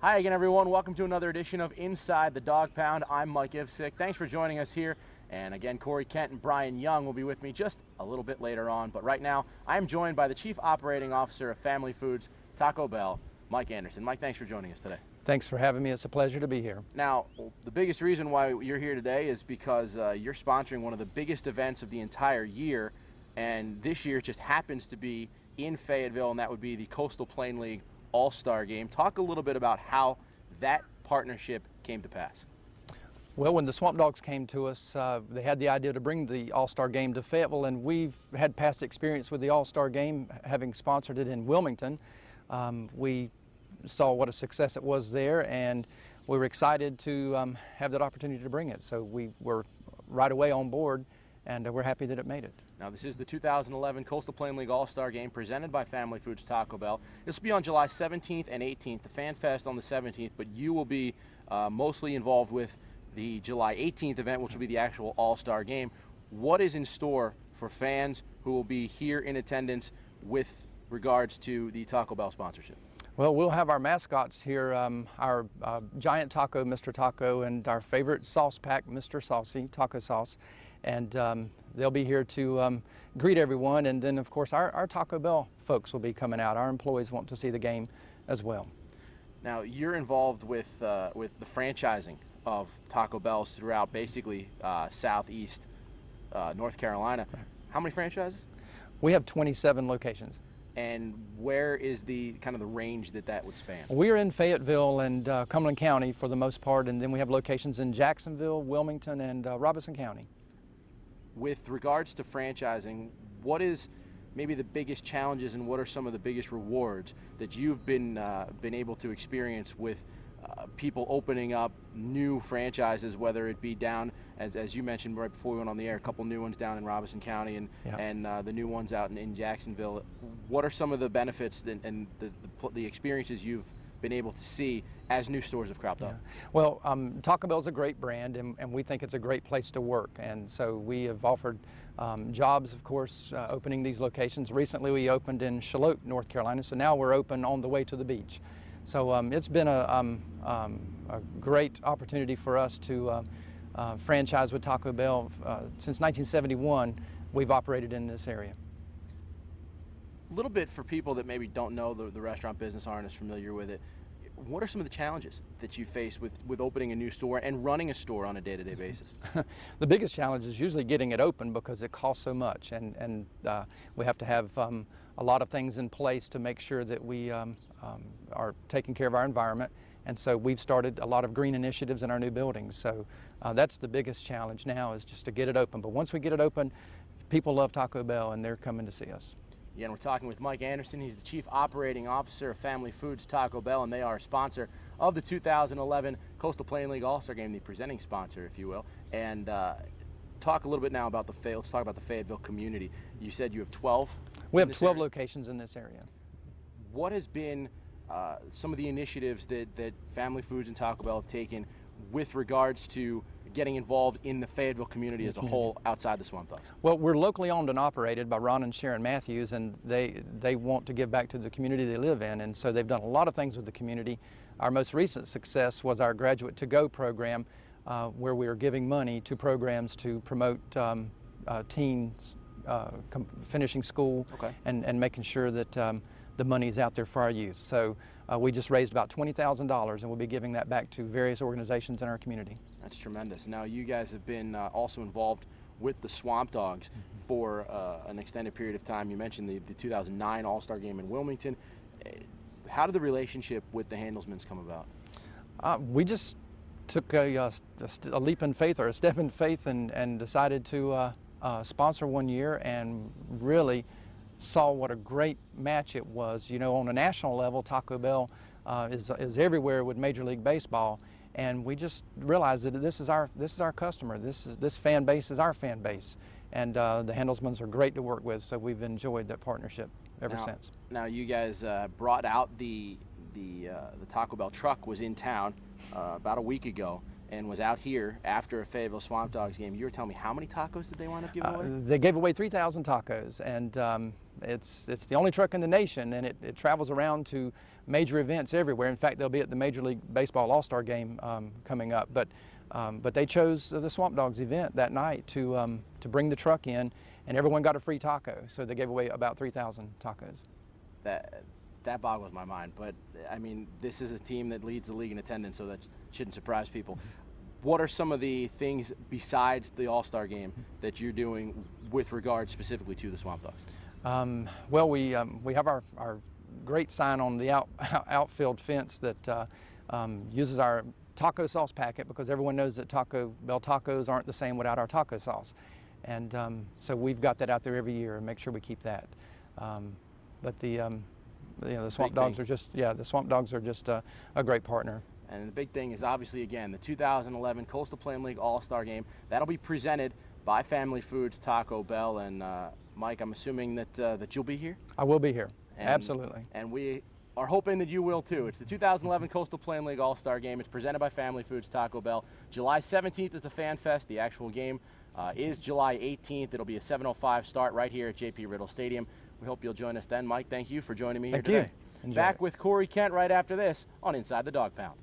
Hi again, everyone. Welcome to another edition of Inside the Dog Pound. I'm Mike Ivcic. Thanks for joining us here. And again, Corey Kent and Brian Young will be with me just a little bit later on. But right now, I'm joined by the Chief Operating Officer of Family Foods, Taco Bell, Mike Anderson. Mike, thanks for joining us today. Thanks for having me. It's a pleasure to be here. Now, the biggest reason why you're here today is because you're sponsoring one of the biggest events of the entire year. And this year just happens to be in Fayetteville, and that would be the Coastal Plain League All-Star Game. Talk a little bit about how that partnership came to pass. Well, when the SwampDogs came to us, they had the idea to bring the All-Star Game to Fayetteville, and we've had past experience with the All-Star Game, having sponsored it in Wilmington. We saw what a success it was there, and we were excited to have that opportunity to bring it. So we were right away on board, and we're happy that it made it. Now, this is the 2011 Coastal Plain League All-Star Game presented by Family Foods Taco Bell. This will be on July 17th and 18th, the Fan Fest on the 17th, but you will be mostly involved with the July 18th event, which will be the actual All-Star Game. What is in store for fans who will be here in attendance with regards to the Taco Bell sponsorship? Well, we'll have our mascots here, our giant taco, Mr. Taco, and our favorite sauce pack, Mr. Saucy, taco sauce. And they'll be here to greet everyone. And then, of course, our Taco Bell folks will be coming out. Our employees want to see the game as well. Now, you're involved with the franchising of Taco Bells throughout basically southeast North Carolina. Right. How many franchises? We have 27 locations. And where is the kind of the range that would span? We're in Fayetteville and Cumberland County for the most part, and then we have locations in Jacksonville, Wilmington, and Robeson County. With regards to franchising, what is maybe the biggest challenges and what are some of the biggest rewards that you've been able to experience with people opening up new franchises, whether it be down, as you mentioned right before we went on the air, a couple new ones down in Robeson County and the new ones out in Jacksonville. What are some of the benefits and the experiences you've been able to see as new stores have cropped up? Well, Taco Bell is a great brand, and we think it's a great place to work. And so we have offered jobs, of course, opening these locations. Recently we opened in Charlotte, North Carolina, so now we're open on the way to the beach. So it's been a great opportunity for us to franchise with Taco Bell. Since 1971, we've operated in this area. A little bit for people that maybe don't know the restaurant business, aren't as familiar with it, what are some of the challenges that you face with opening a new store and running a store on a day-to-day basis? The biggest challenge is usually getting it open because it costs so much, and we have to have a lot of things in place to make sure that we are taking care of our environment. And so we've started a lot of green initiatives in our new buildings. So that's the biggest challenge now, is just to get it open. But once we get it open, people love Taco Bell and they're coming to see us. Again, we're talking with Mike Anderson. He's the Chief Operating Officer of Family Foods Taco Bell, and they are a sponsor of the 2011 Coastal Plain League All-Star Game, the presenting sponsor, if you will. And talk a little bit now about let's talk about the Fayetteville community. You said you have 12? We have 12 locations in this area. What has been some of the initiatives that Family Foods and Taco Bell have taken with regards to getting involved in the Fayetteville community as a whole outside the SwampDogs? Well, we're locally owned and operated by Ron and Sharon Matthews, and they want to give back to the community they live in, and so they've done a lot of things with the community. Our most recent success was our Graduate to Go program, where we are giving money to programs to promote teens finishing school, and making sure that the money is out there for our youth. So we just raised about $20,000, and we'll be giving that back to various organizations in our community. That's tremendous. Now, you guys have been also involved with the SwampDogs for an extended period of time. You mentioned the 2009 All-Star Game in Wilmington. How did the relationship with the Handelsmans come about? We just took a leap in faith, or a step in faith, and decided to sponsor one year, and really saw what a great match it was. You know, on a national level, Taco Bell is everywhere with Major League Baseball, and we just realized that this is our customer. This fan base is our fan base, and the Handelsmans are great to work with. So we've enjoyed that partnership ever since. Now, you guys brought out the Taco Bell truck was in town about a week ago, and was out here after a Fayetteville SwampDogs game. You were telling me, how many tacos did they wind up giving away? They gave away 3,000 tacos, and It's the only truck in the nation, and it travels around to major events everywhere. In fact, they'll be at the Major League Baseball All-Star game coming up. But they chose the SwampDogs event that night to bring the truck in, and everyone got a free taco. So they gave away about 3,000 tacos. That boggles my mind. But I mean, this is a team that leads the league in attendance, so that shouldn't surprise people. What are some of the things besides the All-Star game that you're doing with regard specifically to the SwampDogs? Well, we have our great sign on the outfield fence that uses our taco sauce packet, because everyone knows that Taco Bell tacos aren't the same without our taco sauce. And so we've got that out there every year and make sure we keep that. But the SwampDogs are just, the SwampDogs are just a great partner. And the big thing is obviously, again, the 2011 Coastal Plain League All-Star Game. That'll be presented by Family Foods, Taco Bell, and Mike, I'm assuming that you'll be here? I will be here, absolutely. And we are hoping that you will too. It's the 2011 Coastal Plain League All-Star Game. It's presented by Family Foods, Taco Bell. July 17th is the Fan Fest. The actual game is July 18th. It'll be a 7:05 start right here at J.P. Riddle Stadium. We hope you'll join us then. Mike, thank you for joining me here today. Enjoy Back it. with Corey Kent right after this on Inside the Dog Pound.